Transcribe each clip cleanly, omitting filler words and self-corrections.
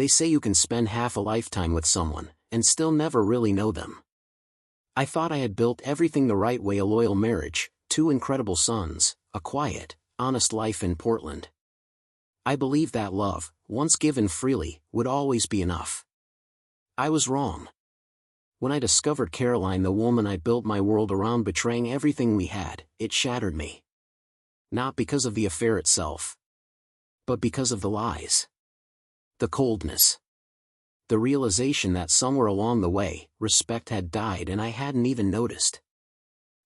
say you can spend half a lifetime with someone, and still never really know them. I thought I had built everything the right way: a loyal marriage, 2 incredible sons, a quiet, honest life in Portland. I believed that love, once given freely, would always be enough. I was wrong. When I discovered Caroline, the woman I built my world around, betraying everything we had, it shattered me. Not because of the affair itself, but because of the lies. The coldness. The realization that somewhere along the way, respect had died and I hadn't even noticed.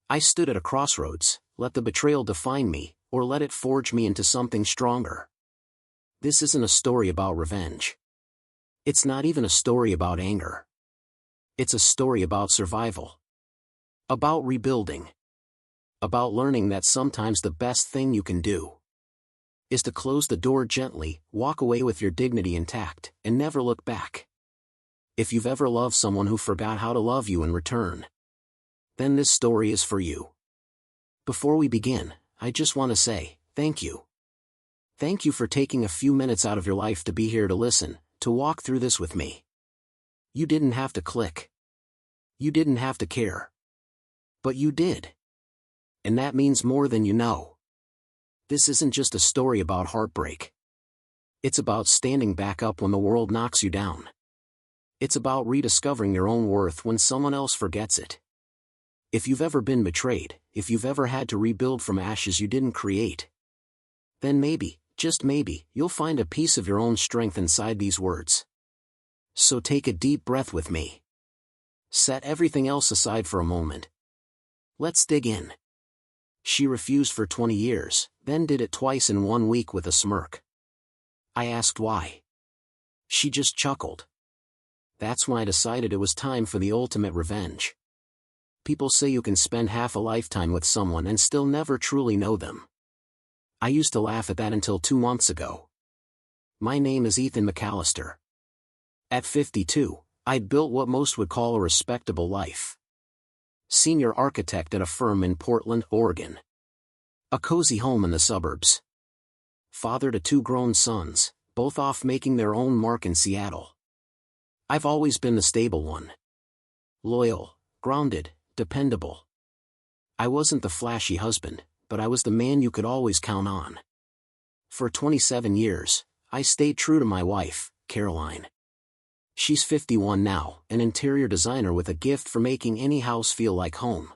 I stood at a crossroads: let the betrayal define me, or let it forge me into something stronger. This isn't a story about revenge. It's not even a story about anger. It's a story about survival. About rebuilding. About learning that sometimes the best thing you can do is to close the door gently, walk away with your dignity intact, and never look back. If you've ever loved someone who forgot how to love you in return, then this story is for you. Before we begin, I just want to say, thank you. Thank you for taking a few minutes out of your life to be here to listen, to walk through this with me. You didn't have to click. You didn't have to care. But you did. And that means more than you know. This isn't just a story about heartbreak. It's about standing back up when the world knocks you down. It's about rediscovering your own worth when someone else forgets it. If you've ever been betrayed, if you've ever had to rebuild from ashes you didn't create, then maybe, just maybe, you'll find a piece of your own strength inside these words. So take a deep breath with me. Set everything else aside for a moment. Let's dig in. She refused for 20 years, then did it twice in 1 week with a smirk. I asked why. She just chuckled. That's when I decided it was time for the ultimate revenge. People say you can spend half a lifetime with someone and still never truly know them. I used to laugh at that until 2 months ago. My name is Ethan McAllister. At 52, I'd built what most would call a respectable life. Senior architect at a firm in Portland, Oregon. A cozy home in the suburbs. Father to 2 grown sons, both off making their own mark in Seattle. I've always been the stable one. Loyal, grounded, dependable. I wasn't the flashy husband, but I was the man you could always count on. For 27 years, I stayed true to my wife, Caroline. She's 51 now, an interior designer with a gift for making any house feel like home.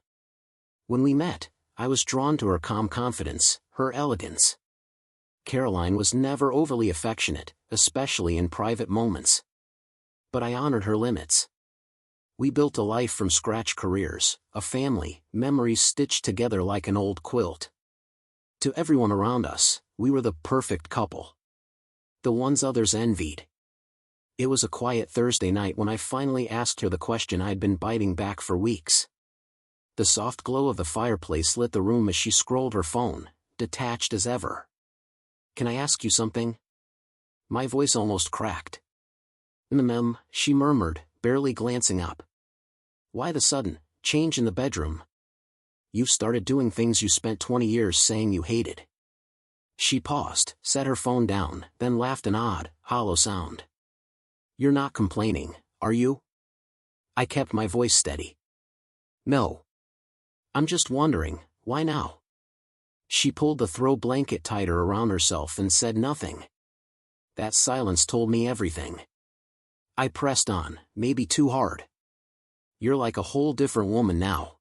When we met, I was drawn to her calm confidence, her elegance. Caroline was never overly affectionate, especially in private moments. But I honored her limits. We built a life from scratch: careers, a family, memories stitched together like an old quilt. To everyone around us, we were the perfect couple. The ones others envied. It was a quiet Thursday night when I finally asked her the question I'd been biting back for weeks. The soft glow of the fireplace lit the room as she scrolled her phone, detached as ever. "Can I ask you something?" My voice almost cracked. She murmured, barely glancing up. "Why the sudden change in the bedroom? You've started doing things you spent 20 years saying you hated." She paused, set her phone down, then laughed an odd, hollow sound. "You're not complaining, are you?" I kept my voice steady. "No. I'm just wondering, why now?" She pulled the throw blanket tighter around herself and said nothing. That silence told me everything. I pressed on, maybe too hard. "You're like a whole different woman now.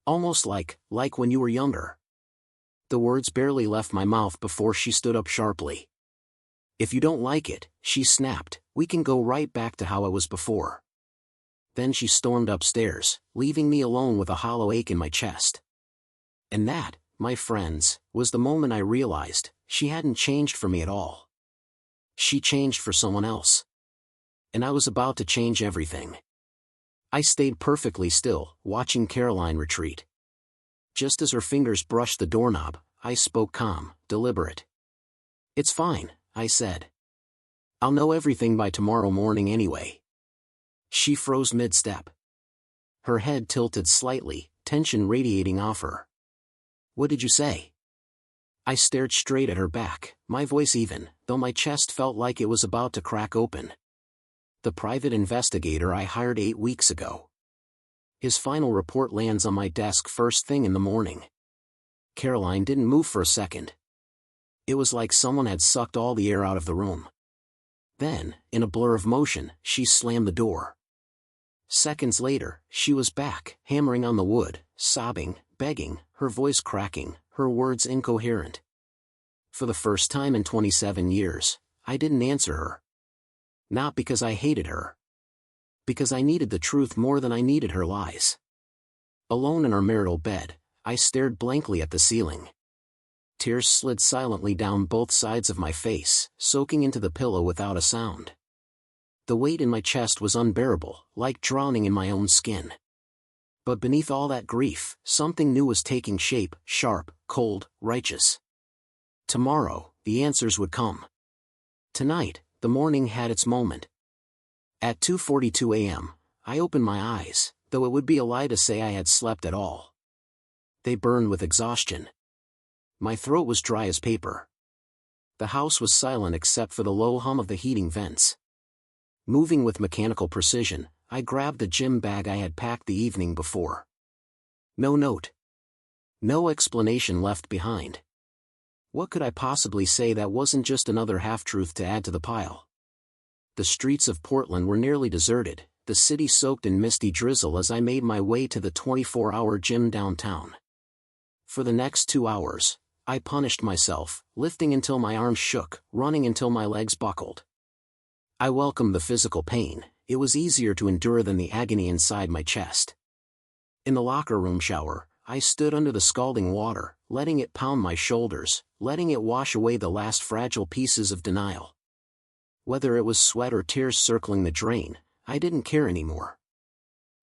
Almost like when you were younger." The words barely left my mouth before she stood up sharply. "If you don't like it," she snapped, "we can go right back to how it was before." Then she stormed upstairs, leaving me alone with a hollow ache in my chest. And that, my friends, was the moment I realized she hadn't changed for me at all. She changed for someone else. And I was about to change everything. I stayed perfectly still, watching Caroline retreat. Just as her fingers brushed the doorknob, I spoke calm, deliberate. "It's fine," I said. "I'll know everything by tomorrow morning anyway." She froze mid-step. Her head tilted slightly, tension radiating off her. "What did you say?" I stared straight at her back, my voice even, though my chest felt like it was about to crack open. The private investigator I hired 8 weeks ago. His final report lands on my desk first thing in the morning. Caroline didn't move for a second. It was like someone had sucked all the air out of the room. Then, in a blur of motion, she slammed the door. Seconds later, she was back, hammering on the wood, sobbing, begging, her voice cracking, her words incoherent. For the first time in 27 years, I didn't answer her. Not because I hated her. Because I needed the truth more than I needed her lies. Alone in our marital bed, I stared blankly at the ceiling. Tears slid silently down both sides of my face, soaking into the pillow without a sound. The weight in my chest was unbearable, like drowning in my own skin. But beneath all that grief, something new was taking shape, sharp, cold, righteous. Tomorrow, the answers would come. Tonight, the morning had its moment. At 2:42 a.m., I opened my eyes, though it would be a lie to say I had slept at all. They burned with exhaustion. My throat was dry as paper. The house was silent except for the low hum of the heating vents. Moving with mechanical precision, I grabbed the gym bag I had packed the evening before. No note. No explanation left behind. What could I possibly say that wasn't just another half-truth to add to the pile? The streets of Portland were nearly deserted, the city soaked in misty drizzle as I made my way to the 24-hour gym downtown. For the next 2 hours, I punished myself, lifting until my arms shook, running until my legs buckled. I welcomed the physical pain, it was easier to endure than the agony inside my chest. In the locker room shower, I stood under the scalding water, letting it pound my shoulders, letting it wash away the last fragile pieces of denial. Whether it was sweat or tears circling the drain, I didn't care anymore.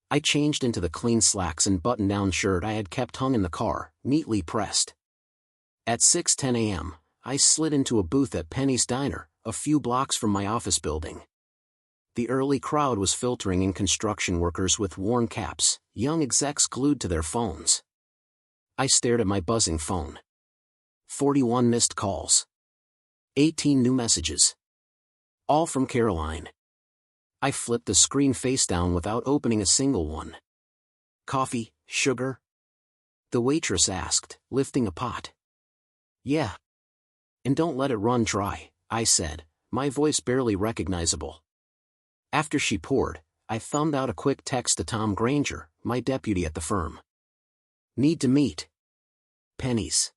I changed into the clean slacks and button-down shirt I had kept hung in the car, neatly pressed. At 6:10 a.m., I slid into a booth at Penny's Diner, a few blocks from my office building. The early crowd was filtering in construction workers with worn caps, young execs glued to their phones. I stared at my buzzing phone. 41 missed calls. 18 new messages. All from Caroline. I flipped the screen face down without opening a single one. Coffee, sugar? The waitress asked, lifting a pot. Yeah. And don't let it run dry, I said, my voice barely recognizable. After she poured, I thumbed out a quick text to Tom Granger, my deputy at the firm. Need to meet. Pennies.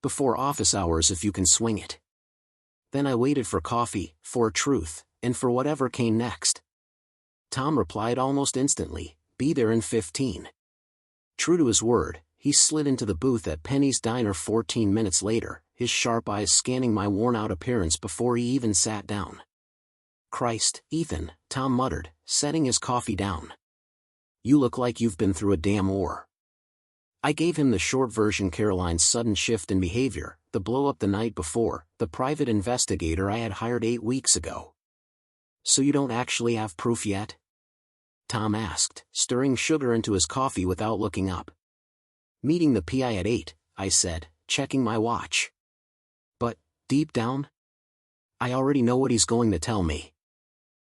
Before office hours if you can swing it. Then I waited for coffee, for truth, and for whatever came next. Tom replied almost instantly, be there in 15. True to his word, he slid into the booth at Penny's Diner 14 minutes later, his sharp eyes scanning my worn-out appearance before he even sat down. Christ, Ethan, Tom muttered, setting his coffee down. You look like you've been through a damn war. I gave him the short version. Caroline's sudden shift in behavior, the blow-up the night before, the private investigator I had hired 8 weeks ago. So you don't actually have proof yet? Tom asked, stirring sugar into his coffee without looking up. Meeting the PI at 8, I said, checking my watch. But, deep down, I already know what he's going to tell me.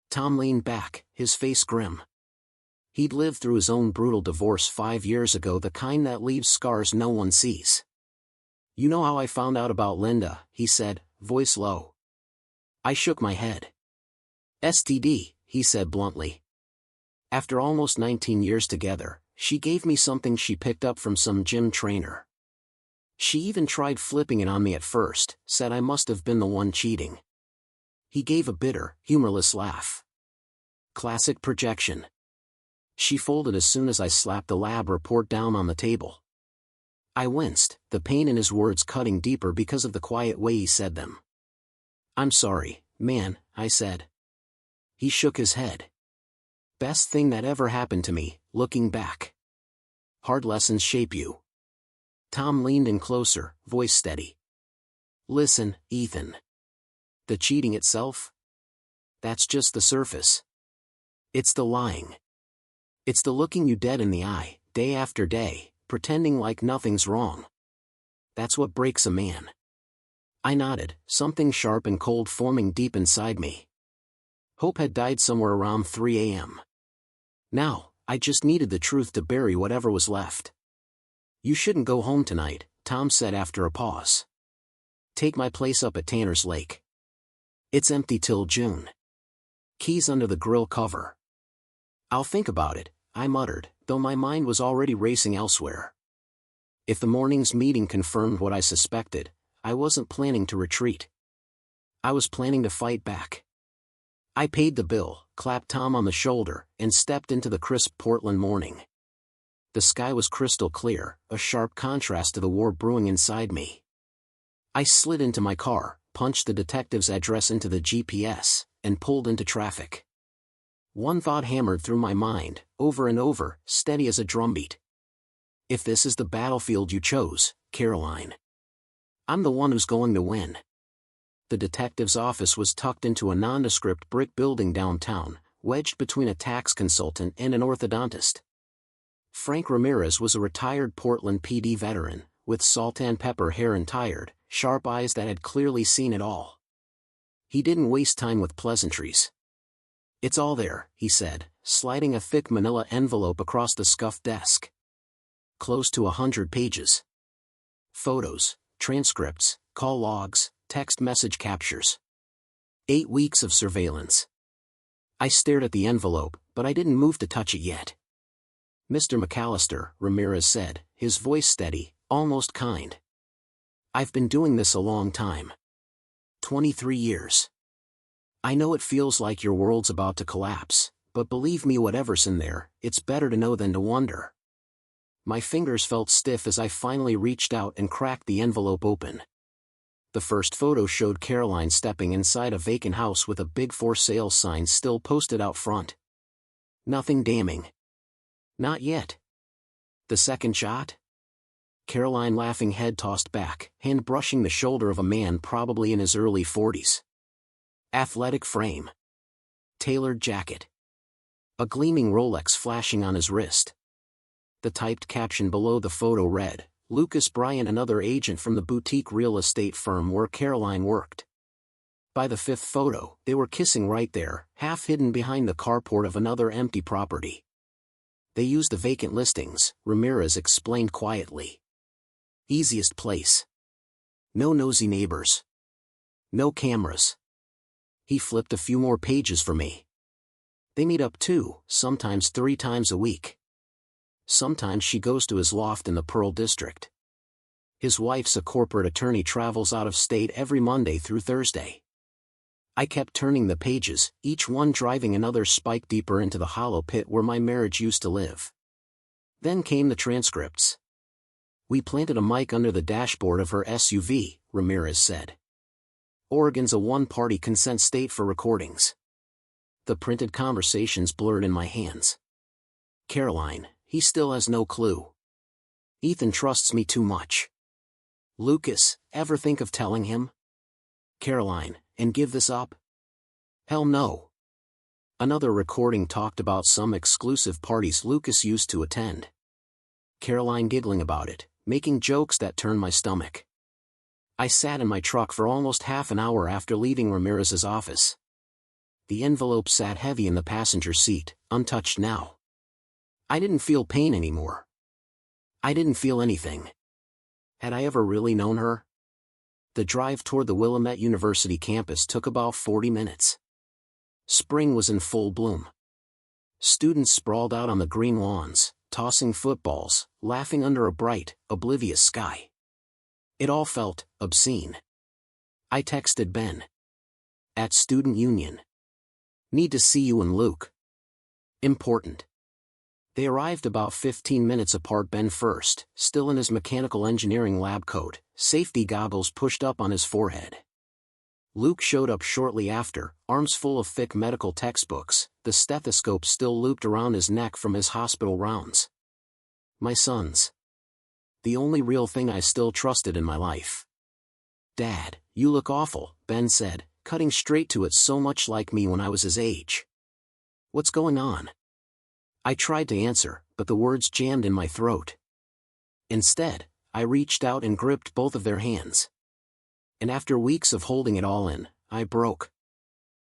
Tom leaned back, his face grim. He'd lived through his own brutal divorce 5 years ago, the kind that leaves scars no one sees. You know how I found out about Linda, he said, voice low. I shook my head. STD, he said bluntly. After almost 19 years together, she gave me something she picked up from some gym trainer. She even tried flipping it on me at first, said I must have been the one cheating. He gave a bitter, humorless laugh. Classic projection. She folded as soon as I slapped the lab report down on the table. I winced, the pain in his words cutting deeper because of the quiet way he said them. I'm sorry, man, I said. He shook his head. Best thing that ever happened to me, looking back. Hard lessons shape you. Tom leaned in closer, voice steady. Listen, Ethan. The cheating itself? That's just the surface. It's the lying. It's the looking you dead in the eye, day after day, pretending like nothing's wrong. That's what breaks a man. I nodded, something sharp and cold forming deep inside me. Hope had died somewhere around 3 a.m. Now, I just needed the truth to bury whatever was left. You shouldn't go home tonight, Tom said after a pause. Take my place up at Tanner's Lake. It's empty till June. Keys under the grill cover. I'll think about it, I muttered, though my mind was already racing elsewhere. If the morning's meeting confirmed what I suspected, I wasn't planning to retreat. I was planning to fight back. I paid the bill, clapped Tom on the shoulder, and stepped into the crisp Portland morning. The sky was crystal clear, a sharp contrast to the war brewing inside me. I slid into my car, punched the detective's address into the GPS, and pulled into traffic. One thought hammered through my mind, over and over, steady as a drumbeat. If this is the battlefield you chose, Caroline, I'm the one who's going to win. The detective's office was tucked into a nondescript brick building downtown, wedged between a tax consultant and an orthodontist. Frank Ramirez was a retired Portland PD veteran, with salt and pepper hair and tired, sharp eyes that had clearly seen it all. He didn't waste time with pleasantries. It's all there, he said, sliding a thick manila envelope across the scuffed desk. Close to 100 pages. Photos, transcripts, call logs, text message captures. 8 weeks of surveillance. I stared at the envelope, but I didn't move to touch it yet. Mr. McAllister, Ramirez said, his voice steady, almost kind. I've been doing this a long time. 23 years. I know it feels like your world's about to collapse, but believe me, whatever's in there, it's better to know than to wonder. My fingers felt stiff as I finally reached out and cracked the envelope open. The first photo showed Caroline stepping inside a vacant house with a big for sale sign still posted out front. Nothing damning. Not yet. The second shot? Caroline laughing, head tossed back, hand brushing the shoulder of a man probably in his early 40s. Athletic frame. Tailored jacket. A gleaming Rolex flashing on his wrist. The typed caption below the photo read, Lucas Bryant, another agent from the boutique real estate firm where Caroline worked. By the fifth photo, they were kissing right there, half hidden behind the carport of another empty property. They used the vacant listings, Ramirez explained quietly. Easiest place. No nosy neighbors. No cameras. He flipped a few more pages for me. They meet up 2, sometimes 3 times a week. Sometimes she goes to his loft in the Pearl District. His wife's a corporate attorney, travels out of state every Monday through Thursday. I kept turning the pages, each one driving another spike deeper into the hollow pit where my marriage used to live. Then came the transcripts. We planted a mic under the dashboard of her SUV, Ramirez said. Oregon's a one-party consent state for recordings. The printed conversations blurred in my hands. Caroline, he still has no clue. Ethan trusts me too much. Lucas, ever think of telling him? Caroline, and give this up? Hell no. Another recording talked about some exclusive parties Lucas used to attend. Caroline giggling about it, making jokes that turned my stomach. I sat in my truck for almost half an hour after leaving Ramirez's office. The envelope sat heavy in the passenger seat, untouched now. I didn't feel pain anymore. I didn't feel anything. Had I ever really known her? The drive toward the Willamette University campus took about 40 minutes. Spring was in full bloom. Students sprawled out on the green lawns, tossing footballs, laughing under a bright, oblivious sky. It all felt obscene. I texted Ben. At Student Union. Need to see you and Luke. Important. They arrived about 15 minutes apart. Ben first, still in his mechanical engineering lab coat, safety goggles pushed up on his forehead. Luke showed up shortly after, arms full of thick medical textbooks, the stethoscope still looped around his neck from his hospital rounds. My sons. The only real thing I still trusted in my life. Dad, you look awful, Ben said, cutting straight to it, so much like me when I was his age. What's going on? I tried to answer, but the words jammed in my throat. Instead, I reached out and gripped both of their hands. And after weeks of holding it all in, I broke.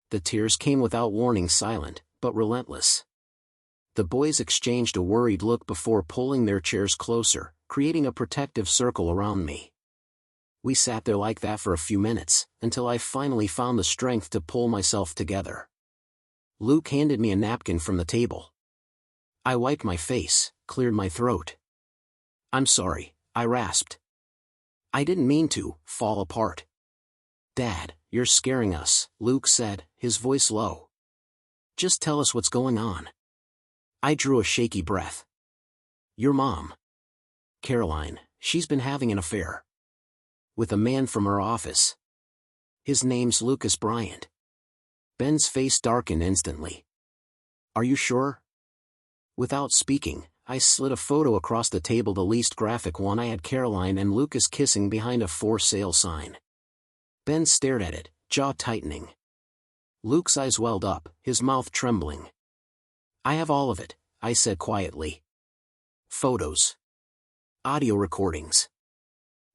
The tears came without warning, silent, but relentless. The boys exchanged a worried look before pulling their chairs closer, creating a protective circle around me. We sat there like that for a few minutes, until I finally found the strength to pull myself together. Luke handed me a napkin from the table. I wiped my face, cleared my throat. "I'm sorry," I rasped. "I didn't mean to fall apart." "Dad, you're scaring us," Luke said, his voice low. "Just tell us what's going on." I drew a shaky breath. "Your mom, Caroline, she's been having an affair with a man from her office. His name's Lucas Bryant." Ben's face darkened instantly. "Are you sure?" Without speaking, I slid a photo across the table, the least graphic one. I had Caroline and Lucas kissing behind a for sale sign. Ben stared at it, jaw tightening. Luke's eyes welled up, his mouth trembling. "I have all of it," I said quietly. "Photos. Audio recordings.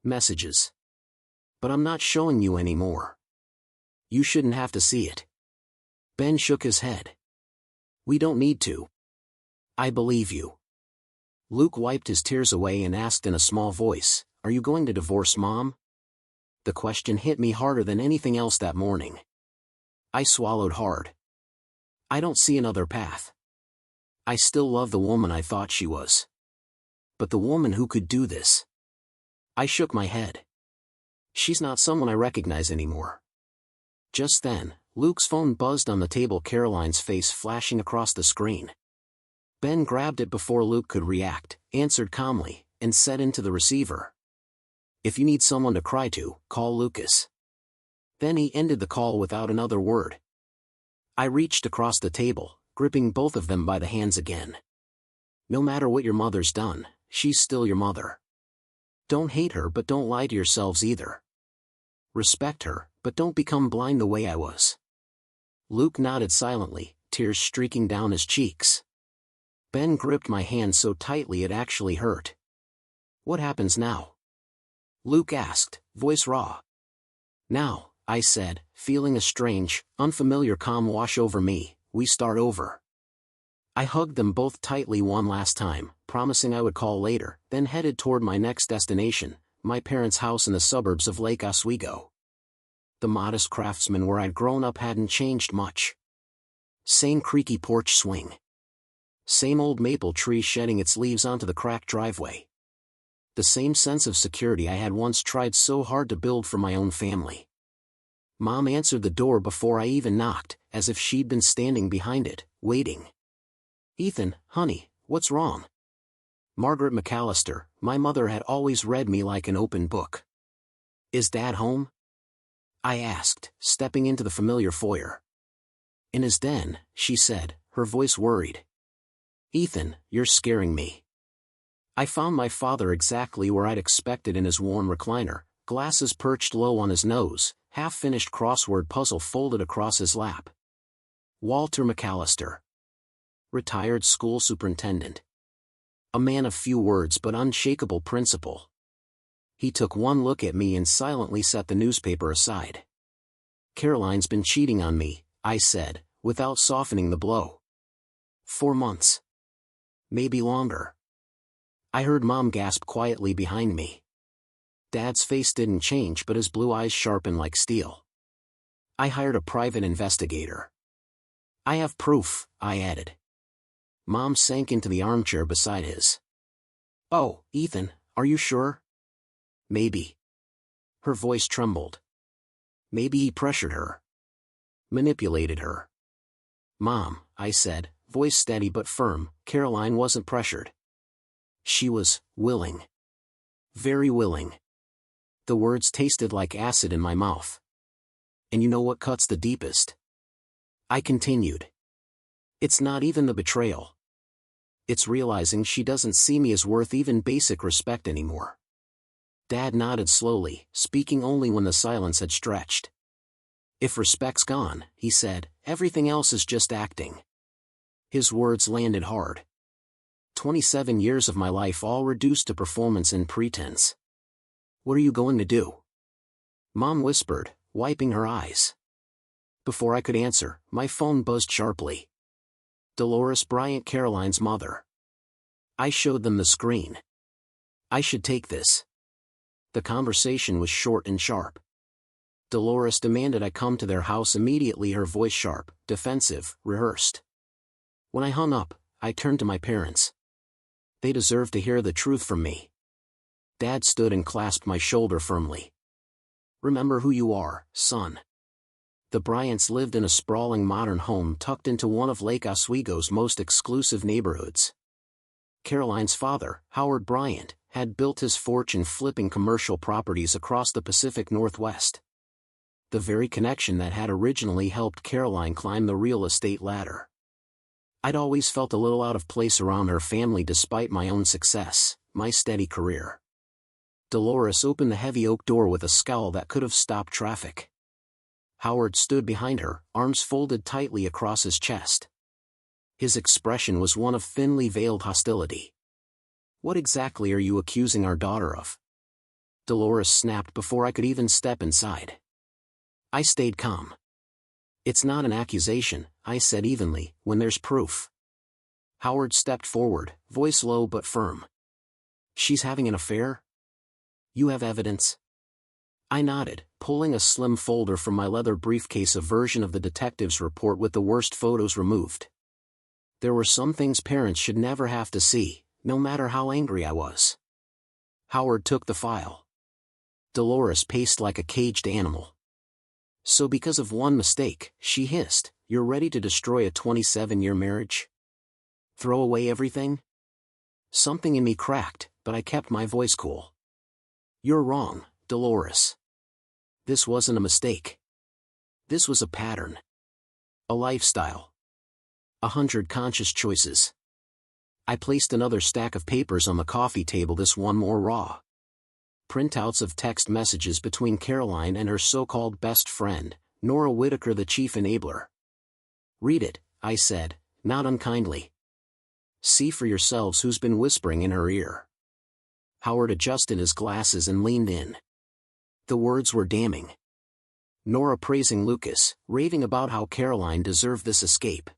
Messages. But I'm not showing you anymore. You shouldn't have to see it." Ben shook his head. "We don't need to. I believe you." Luke wiped his tears away and asked in a small voice, "Are you going to divorce Mom?" The question hit me harder than anything else that morning. I swallowed hard. I don't see another path. I still love the woman I thought she was. But the woman who could do this. I shook my head. She's not someone I recognize anymore. Just then, Luke's phone buzzed on the table, Caroline's face flashing across the screen. Ben grabbed it before Luke could react, answered calmly, and said into the receiver, "If you need someone to cry to, call Lucas." Then he ended the call without another word. I reached across the table, gripping both of them by the hands again. "No matter what your mother's done, she's still your mother. Don't hate her, but don't lie to yourselves either. Respect her, but don't become blind the way I was." Luke nodded silently, tears streaking down his cheeks. Ben gripped my hand so tightly it actually hurt. "What happens now?" Luke asked, voice raw. "Now," I said, feeling a strange, unfamiliar calm wash over me, "we start over." I hugged them both tightly one last time, promising I would call later, then headed toward my next destination, my parents' house in the suburbs of Lake Oswego. The modest craftsman where I'd grown up hadn't changed much. Same creaky porch swing. Same old maple tree shedding its leaves onto the cracked driveway. The same sense of security I had once tried so hard to build for my own family. Mom answered the door before I even knocked, as if she'd been standing behind it, waiting. "Ethan, honey, what's wrong?" Margaret McAllister, my mother, had always read me like an open book. "Is Dad home?" I asked, stepping into the familiar foyer. "In his den," she said, her voice worried. "Ethan, you're scaring me." I found my father exactly where I'd expected, in his worn recliner, glasses perched low on his nose, half-finished crossword puzzle folded across his lap. Walter McAllister. Retired school superintendent. A man of few words but unshakable principle. He took one look at me and silently set the newspaper aside. "Caroline's been cheating on me," I said, without softening the blow. 4 months. Maybe longer. I heard Mom gasp quietly behind me. Dad's face didn't change, but his blue eyes sharpened like steel. "I hired a private investigator. I have proof," I added. Mom sank into the armchair beside his. "Oh, Ethan, are you sure?" "Maybe." Her voice trembled. "Maybe he pressured her. Manipulated her." "Mom," I said, voice steady but firm, "Caroline wasn't pressured. She was willing. Very willing." The words tasted like acid in my mouth. "And you know what cuts the deepest?" I continued. "It's not even the betrayal. It's realizing she doesn't see me as worth even basic respect anymore." Dad nodded slowly, speaking only when the silence had stretched. "If respect's gone," he said, "everything else is just acting." His words landed hard. 27 years of my life all reduced to performance and pretense. What are you going to do? Mom whispered, wiping her eyes. Before I could answer, my phone buzzed sharply. Dolores Bryant, Caroline's mother. I showed them the screen. I should take this. The conversation was short and sharp. Dolores demanded I come to their house immediately, her voice sharp, defensive, rehearsed. When I hung up, I turned to my parents. They deserved to hear the truth from me. Dad stood and clasped my shoulder firmly. Remember who you are, son. The Bryants lived in a sprawling modern home tucked into one of Lake Oswego's most exclusive neighborhoods. Caroline's father, Howard Bryant, had built his fortune flipping commercial properties across the Pacific Northwest. The very connection that had originally helped Caroline climb the real estate ladder. I'd always felt a little out of place around her family despite my own success, my steady career. Dolores opened the heavy oak door with a scowl that could have stopped traffic. Howard stood behind her, arms folded tightly across his chest. His expression was one of thinly veiled hostility. What exactly are you accusing our daughter of? Dolores snapped before I could even step inside. I stayed calm. It's not an accusation, I said evenly, when there's proof. Howard stepped forward, voice low but firm. She's having an affair? You have evidence? I nodded, pulling a slim folder from my leather briefcase, a version of the detective's report with the worst photos removed. There were some things parents should never have to see, no matter how angry I was. Howard took the file. Dolores paced like a caged animal. So because of one mistake, she hissed, you're ready to destroy a 27-year marriage? Throw away everything? Something in me cracked, but I kept my voice cool. You're wrong, Dolores. This wasn't a mistake. This was a pattern. A lifestyle. 100 conscious choices. I placed another stack of papers on the coffee table, this one more raw. Printouts of text messages between Caroline and her so-called best friend, Nora Whitaker, the chief enabler. Read it, I said, not unkindly. See for yourselves who's been whispering in her ear. Howard adjusted his glasses and leaned in. The words were damning. Nora praising Lucas, raving about how Caroline deserved this escape.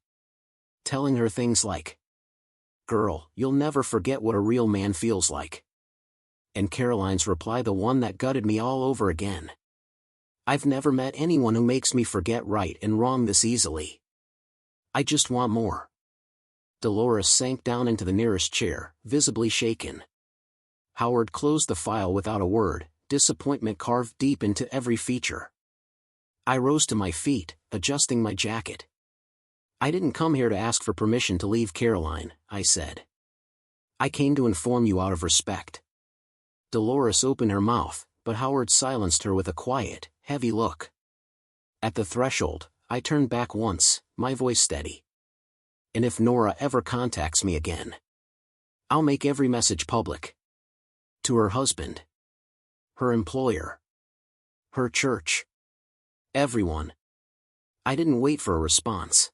Telling her things like, "Girl, you'll never forget what a real man feels like." And Caroline's reply, the one that gutted me all over again. I've never met anyone who makes me forget right and wrong this easily. I just want more. Dolores sank down into the nearest chair, visibly shaken. Howard closed the file without a word, disappointment carved deep into every feature. I rose to my feet, adjusting my jacket. I didn't come here to ask for permission to leave Caroline, I said. I came to inform you out of respect. Dolores opened her mouth, but Howard silenced her with a quiet, heavy look. At the threshold, I turned back once, my voice steady. And if Nora ever contacts me again, I'll make every message public. To her husband. Her employer. Her church. Everyone. I didn't wait for a response.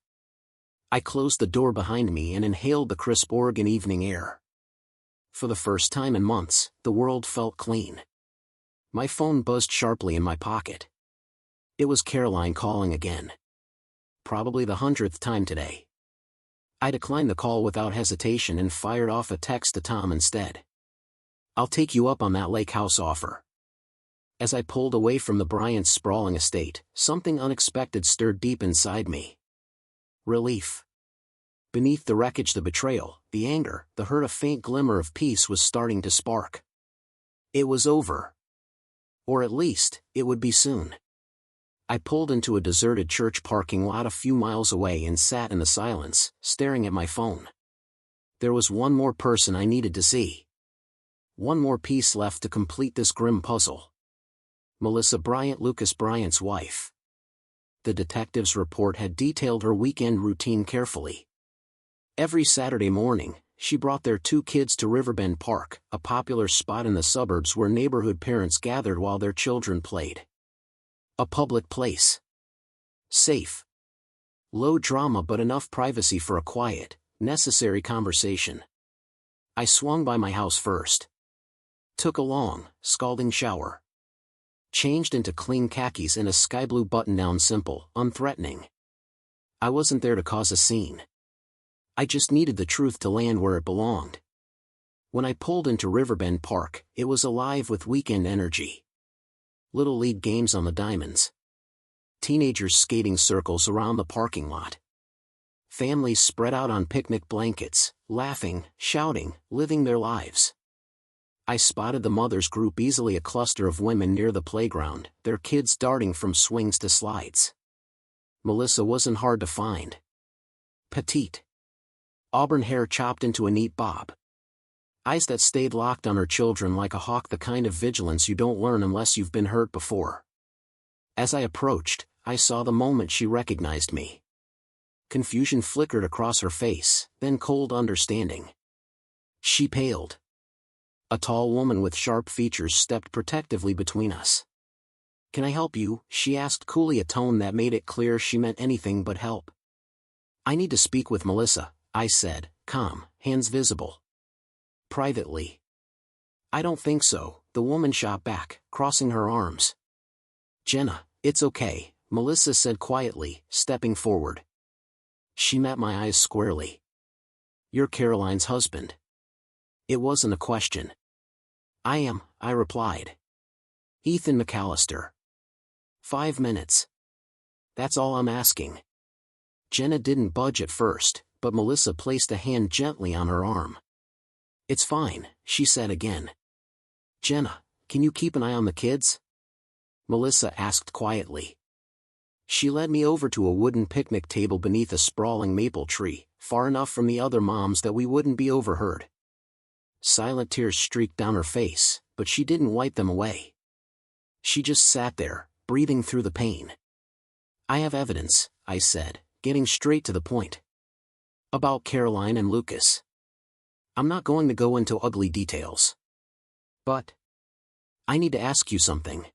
I closed the door behind me and inhaled the crisp Oregon evening air. For the first time in months, the world felt clean. My phone buzzed sharply in my pocket. It was Caroline calling again. Probably the 100th time today. I declined the call without hesitation and fired off a text to Tom instead. I'll take you up on that lake house offer. As I pulled away from the Bryant's sprawling estate, something unexpected stirred deep inside me. Relief. Beneath the wreckage, the betrayal, the anger, the hurt, a faint glimmer of peace was starting to spark. It was over. Or at least, it would be soon. I pulled into a deserted church parking lot a few miles away and sat in the silence, staring at my phone. There was one more person I needed to see. One more piece left to complete this grim puzzle. Melissa Bryant, Lucas Bryant's wife. The detective's report had detailed her weekend routine carefully. Every Saturday morning, she brought their 2 kids to Riverbend Park, a popular spot in the suburbs where neighborhood parents gathered while their children played. A public place. Safe. Low drama but enough privacy for a quiet, necessary conversation. I swung by my house first. Took a long, scalding shower. Changed into clean khakis and a sky blue button-down, simple, unthreatening. I wasn't there to cause a scene. I just needed the truth to land where it belonged. When I pulled into Riverbend Park, it was alive with weekend energy. Little league games on the diamonds. Teenagers skating circles around the parking lot. Families spread out on picnic blankets, laughing, shouting, living their lives. I spotted the mothers group, easily a cluster of women near the playground, their kids darting from swings to slides. Melissa wasn't hard to find. Petite. Auburn hair chopped into a neat bob. Eyes that stayed locked on her children like a hawk, the kind of vigilance you don't learn unless you've been hurt before. As I approached, I saw the moment she recognized me. Confusion flickered across her face, then cold understanding. She paled. A tall woman with sharp features stepped protectively between us. "Can I help you?" she asked coolly, a tone that made it clear she meant anything but help. "I need to speak with Melissa," I said, calm, hands visible. "Privately?" "I don't think so," the woman shot back, crossing her arms. "Jenna, it's okay," Melissa said quietly, stepping forward. She met my eyes squarely. "You're Caroline's husband." It wasn't a question. "I am," I replied. "Ethan McAllister." 5 minutes. "That's all I'm asking." Jenna didn't budge at first, but Melissa placed a hand gently on her arm. "It's fine," she said again. "Jenna, can you keep an eye on the kids?" Melissa asked quietly. She led me over to a wooden picnic table beneath a sprawling maple tree, far enough from the other moms that we wouldn't be overheard. Silent tears streaked down her face, but she didn't wipe them away. She just sat there, breathing through the pain. "I have evidence," I said, getting straight to the point. "About Caroline and Lucas. I'm not going to go into ugly details. But I need to ask you something."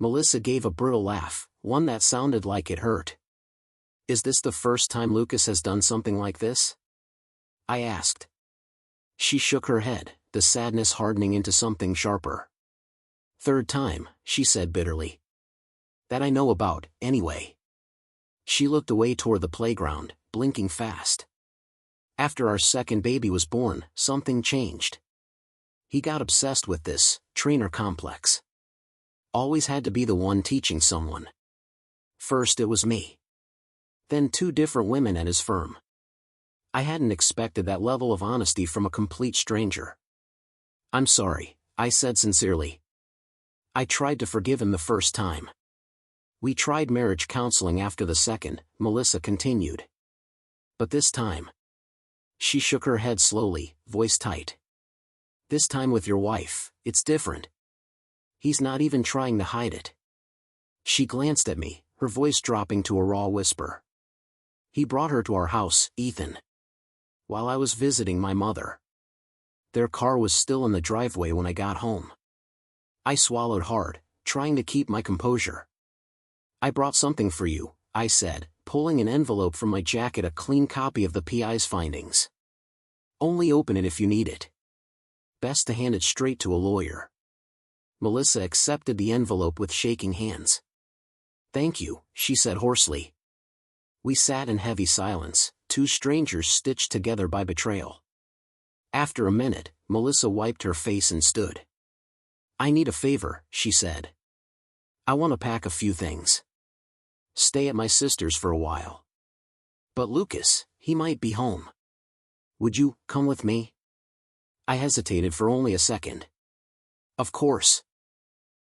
Melissa gave a brittle laugh, one that sounded like it hurt. "Is this the first time Lucas has done something like this?" I asked. She shook her head, the sadness hardening into something sharper. "Third time," she said bitterly. "That I know about, anyway." She looked away toward the playground, blinking fast. "After our second baby was born, something changed. He got obsessed with this trainer complex. Always had to be the one teaching someone. First it was me. Then 2 different women at his firm. I hadn't expected that level of honesty from a complete stranger. "I'm sorry," I said sincerely. I tried to forgive him the first time. "We tried marriage counseling after the second," Melissa continued. "But this time..." She shook her head slowly, voice tight. "This time with your wife, it's different. He's not even trying to hide it." She glanced at me, her voice dropping to a raw whisper. "He brought her to our house, Ethan. While I was visiting my mother. Their car was still in the driveway when I got home." I swallowed hard, trying to keep my composure. "I brought something for you," I said, pulling an envelope from my jacket, a clean copy of the PI's findings. "Only open it if you need it. Best to hand it straight to a lawyer." Melissa accepted the envelope with shaking hands. "Thank you," she said hoarsely. We sat in heavy silence, 2 strangers stitched together by betrayal. After a minute, Melissa wiped her face and stood. "I need a favor," she said. "I want to pack a few things. Stay at my sister's for a while. But Lucas, he might be home. Would you come with me?" I hesitated for only a second. "Of course."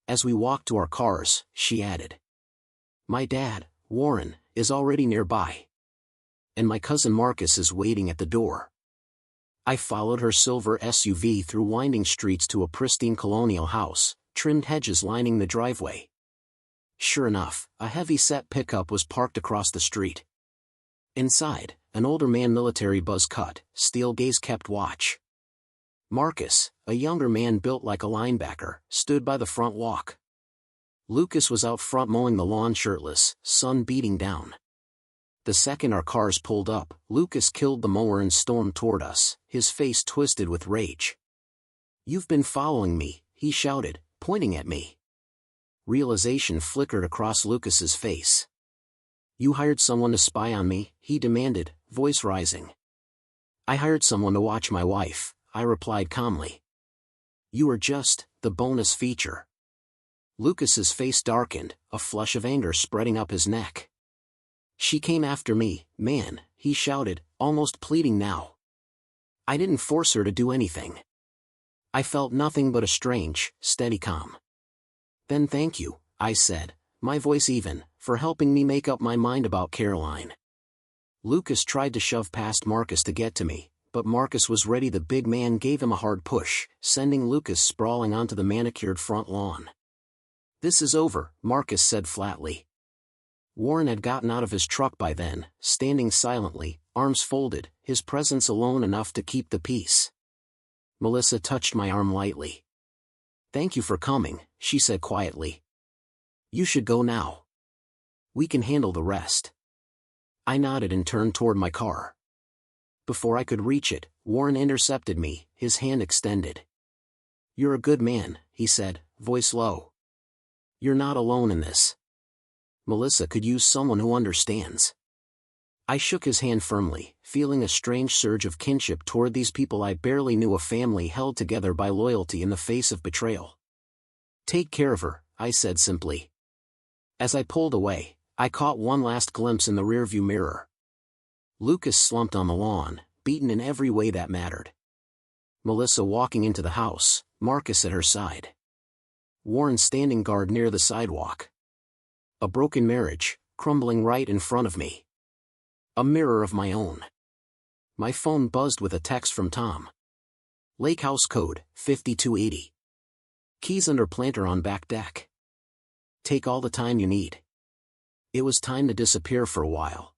As we walked to our cars, she added. "My dad, Warren, is already nearby. And my cousin Marcus is waiting at the door." I followed her silver SUV through winding streets to a pristine colonial house, trimmed hedges lining the driveway. Sure enough, a heavy-set pickup was parked across the street. Inside, an older man, military buzz cut, steel gaze kept watch. Marcus, a younger man built like a linebacker, stood by the front walk. Lucas was out front mowing the lawn shirtless, sun beating down. The second our cars pulled up, Lucas killed the mower and stormed toward us, his face twisted with rage. "You've been following me," he shouted, pointing at me. Realization flickered across Lucas's face. "You hired someone to spy on me?" he demanded, voice rising. "I hired someone to watch my wife," I replied calmly. "You are just the bonus feature." Lucas's face darkened, a flush of anger spreading up his neck. "She came after me, man," he shouted, almost pleading now. "I didn't force her to do anything." I felt nothing but a strange, steady calm. "Then thank you," I said, my voice even, "for helping me make up my mind about Caroline." Lucas tried to shove past Marcus to get to me, but Marcus was ready. The big man gave him a hard push, sending Lucas sprawling onto the manicured front lawn. "This is over," Marcus said flatly. Warren had gotten out of his truck by then, standing silently, arms folded, his presence alone enough to keep the peace. Melissa touched my arm lightly. "Thank you for coming," she said quietly. "You should go now. We can handle the rest." I nodded and turned toward my car. Before I could reach it, Warren intercepted me, his hand extended. "You're a good man," he said, voice low. "You're not alone in this. Melissa could use someone who understands." I shook his hand firmly, feeling a strange surge of kinship toward these people I barely knew, a family held together by loyalty in the face of betrayal. "Take care of her," I said simply. As I pulled away, I caught one last glimpse in the rearview mirror. Lucas slumped on the lawn, beaten in every way that mattered. Melissa walking into the house, Marcus at her side. Warren standing guard near the sidewalk. A broken marriage, crumbling right in front of me. A mirror of my own. My phone buzzed with a text from Tom. "Lake house code, 5280. Keys under planter on back deck. Take all the time you need." It was time to disappear for a while.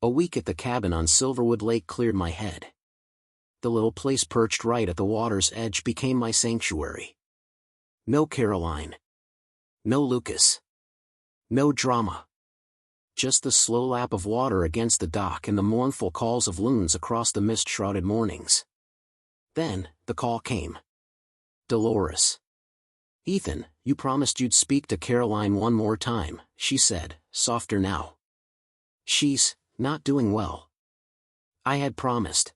A week at the cabin on Silverwood Lake cleared my head. The little place perched right at the water's edge became my sanctuary. No Caroline. No Lucas. No drama. Just the slow lap of water against the dock and the mournful calls of loons across the mist-shrouded mornings. Then, the call came. "Dolores. Ethan, you promised you'd speak to Caroline one more time," she said, softer now. "She's not doing well." I had promised.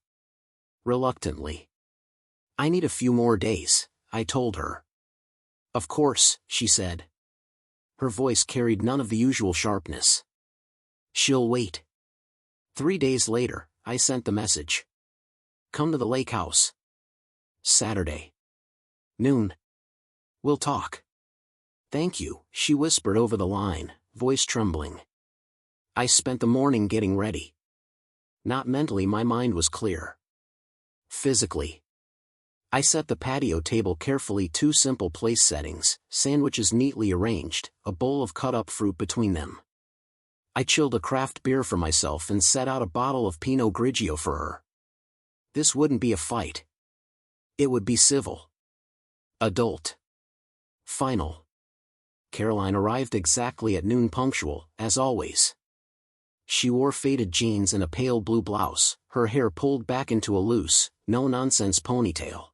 Reluctantly. "I need a few more days," I told her. "Of course," she said. Her voice carried none of the usual sharpness. "She'll wait." 3 days later, I sent the message. "Come to the lake house. Saturday. Noon. We'll talk." "Thank you," she whispered over the line, voice trembling. I spent the morning getting ready. Not mentally, my mind was clear. Physically. I set the patio table carefully, 2 simple place settings, sandwiches neatly arranged, a bowl of cut-up fruit between them. I chilled a craft beer for myself and set out a bottle of Pinot Grigio for her. This wouldn't be a fight. It would be civil. Adult. Final. Caroline arrived exactly at noon, punctual, as always. She wore faded jeans and a pale blue blouse, her hair pulled back into a loose, no-nonsense ponytail.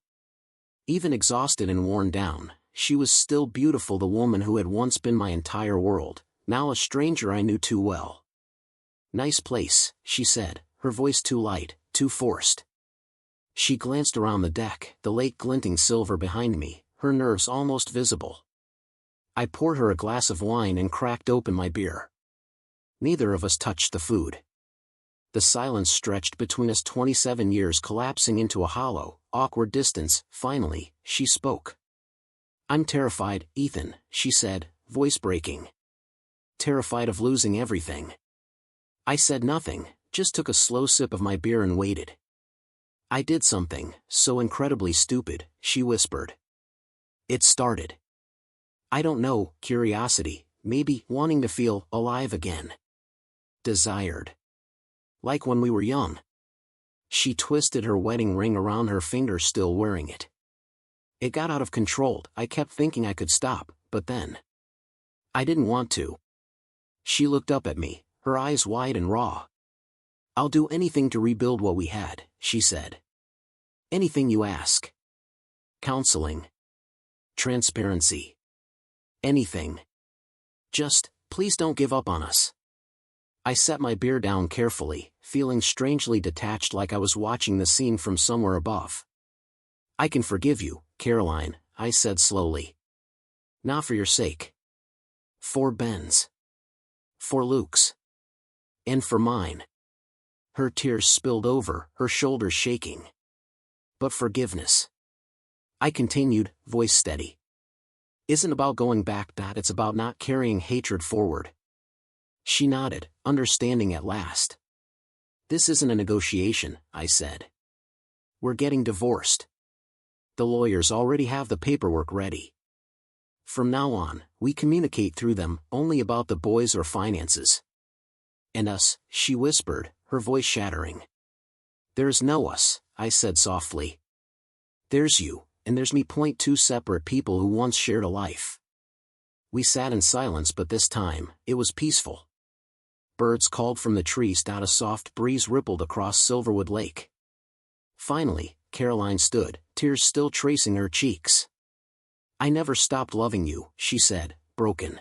Even exhausted and worn down, she was still beautiful, the woman who had once been my entire world, now a stranger I knew too well. "Nice place," she said, her voice too light, too forced. She glanced around the deck, the lake glinting silver behind me, her nerves almost visible. I poured her a glass of wine and cracked open my beer. Neither of us touched the food. The silence stretched between us, 27 years collapsing into a hollow, awkward distance. Finally, she spoke. "I'm terrified, Ethan," she said, voice breaking. "Terrified of losing everything." I said nothing, just took a slow sip of my beer and waited. "I did something so incredibly stupid," she whispered. "It started. I don't know, curiosity, maybe wanting to feel alive again. Desired. Like when we were young." She twisted her wedding ring around her finger, still wearing it. "It got out of control. I kept thinking I could stop, but then I didn't want to." She looked up at me, her eyes wide and raw. "I'll do anything to rebuild what we had," she said. "Anything you ask. Counseling. Transparency. Anything. Just, please don't give up on us." I set my beer down carefully, feeling strangely detached, like I was watching the scene from somewhere above. "I can forgive you, Caroline," I said slowly. "Not for your sake. For Ben's. For Luke's. And for mine." Her tears spilled over, her shoulders shaking. "But forgiveness," I continued, voice steady, "isn't about going back, it's about not carrying hatred forward." She nodded, understanding at last. "This isn't a negotiation," I said. "We're getting divorced. The lawyers already have the paperwork ready. From now on, we communicate through them, only about the boys or finances." "And us," she whispered, her voice shattering. "There's no us," I said softly. "There's you, and there's me. Two separate people who once shared a life." We sat in silence, but this time, it was peaceful. Birds called from the trees, a soft breeze rippled across Silverwood Lake. Finally, Caroline stood, tears still tracing her cheeks. "I never stopped loving you," she said, broken.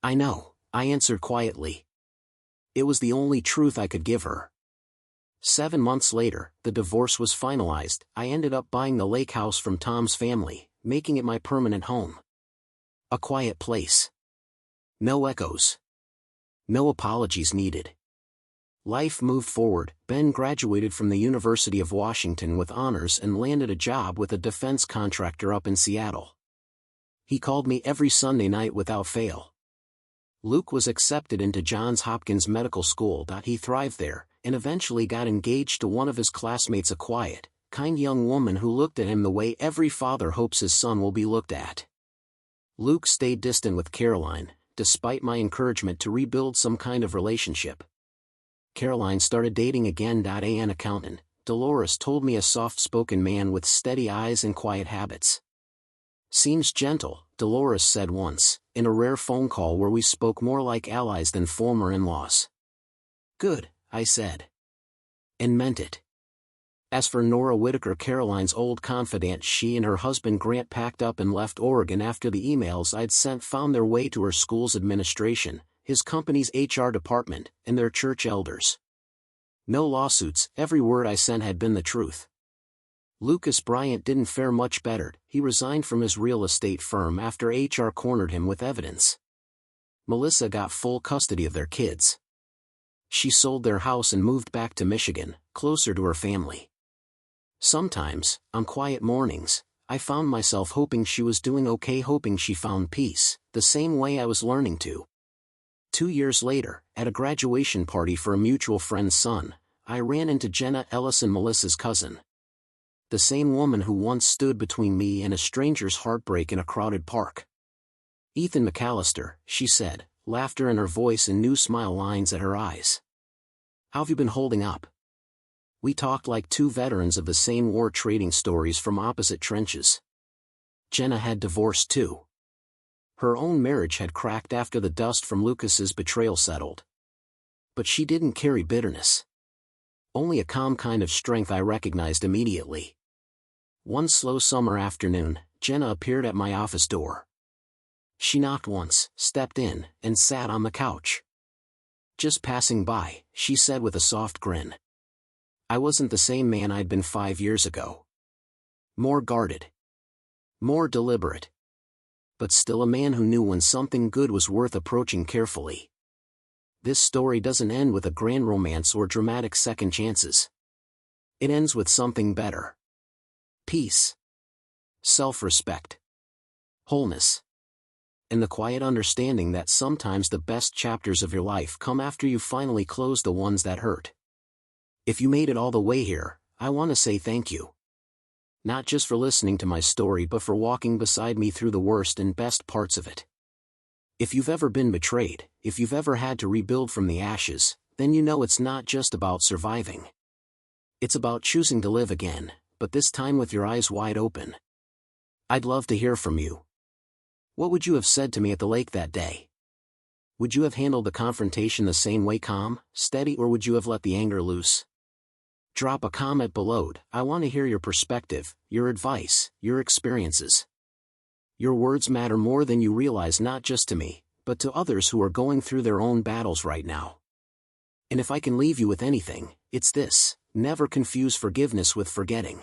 "I know," I answered quietly. It was the only truth I could give her. 7 months later, the divorce was finalized. I ended up buying the lake house from Tom's family, making it my permanent home. A quiet place. No echoes. No apologies needed. Life moved forward. Ben graduated from the University of Washington with honors and landed a job with a defense contractor up in Seattle. He called me every Sunday night without fail. Luke was accepted into Johns Hopkins Medical School. He thrived there, and eventually got engaged to one of his classmates, a quiet, kind young woman who looked at him the way every father hopes his son will be looked at. Luke stayed distant with Caroline, despite my encouragement to rebuild some kind of relationship. Caroline started dating again. An accountant, Dolores told me, a soft-spoken man with steady eyes and quiet habits. "Seems gentle," Dolores said once, in a rare phone call where we spoke more like allies than former in-laws. "Good," I said. And meant it. As for Nora Whitaker, Caroline's old confidant, she and her husband Grant packed up and left Oregon after the emails I'd sent found their way to her school's administration, his company's HR department, and their church elders. No lawsuits, every word I sent had been the truth. Lucas Bryant didn't fare much better. He resigned from his real estate firm after HR cornered him with evidence. Melissa got full custody of their kids. She sold their house and moved back to Michigan, closer to her family. Sometimes, on quiet mornings, I found myself hoping she was doing okay, hoping she found peace, the same way I was learning to. 2 years later, at a graduation party for a mutual friend's son, I ran into Jenna Ellison, Melissa's cousin. The same woman who once stood between me and a stranger's heartbreak in a crowded park. "Ethan McAllister," she said, laughter in her voice and new smile lines at her eyes. "How have you been holding up?" We talked like two veterans of the same war, trading stories from opposite trenches. Jenna had divorced too. Her own marriage had cracked after the dust from Lucas's betrayal settled. But she didn't carry bitterness. Only a calm kind of strength I recognized immediately. One slow summer afternoon, Jenna appeared at my office door. She knocked once, stepped in, and sat on the couch. "Just passing by," she said with a soft grin. I wasn't the same man I'd been 5 years ago. More guarded. More deliberate. But still a man who knew when something good was worth approaching carefully. This story doesn't end with a grand romance or dramatic second chances. It ends with something better. Peace. Self-respect. Wholeness. And the quiet understanding that sometimes the best chapters of your life come after you finally close the ones that hurt. If you made it all the way here, I want to say thank you. Not just for listening to my story, but for walking beside me through the worst and best parts of it. If you've ever been betrayed, if you've ever had to rebuild from the ashes, then you know it's not just about surviving. It's about choosing to live again, but this time with your eyes wide open. I'd love to hear from you. What would you have said to me at the lake that day? Would you have handled the confrontation the same way, calm, steady, or would you have let the anger loose? Drop a comment below. I want to hear your perspective, your advice, your experiences. Your words matter more than you realize, not just to me, but to others who are going through their own battles right now. And if I can leave you with anything, it's this: never confuse forgiveness with forgetting.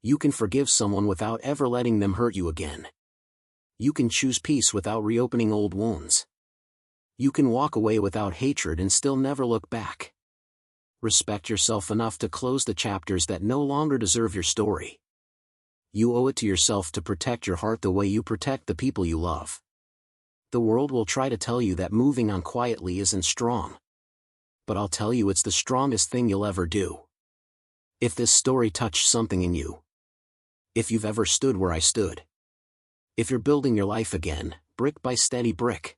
You can forgive someone without ever letting them hurt you again. You can choose peace without reopening old wounds. You can walk away without hatred and still never look back. Respect yourself enough to close the chapters that no longer deserve your story. You owe it to yourself to protect your heart the way you protect the people you love. The world will try to tell you that moving on quietly isn't strong. But I'll tell you, it's the strongest thing you'll ever do. If this story touched something in you, if you've ever stood where I stood, if you're building your life again, brick by steady brick,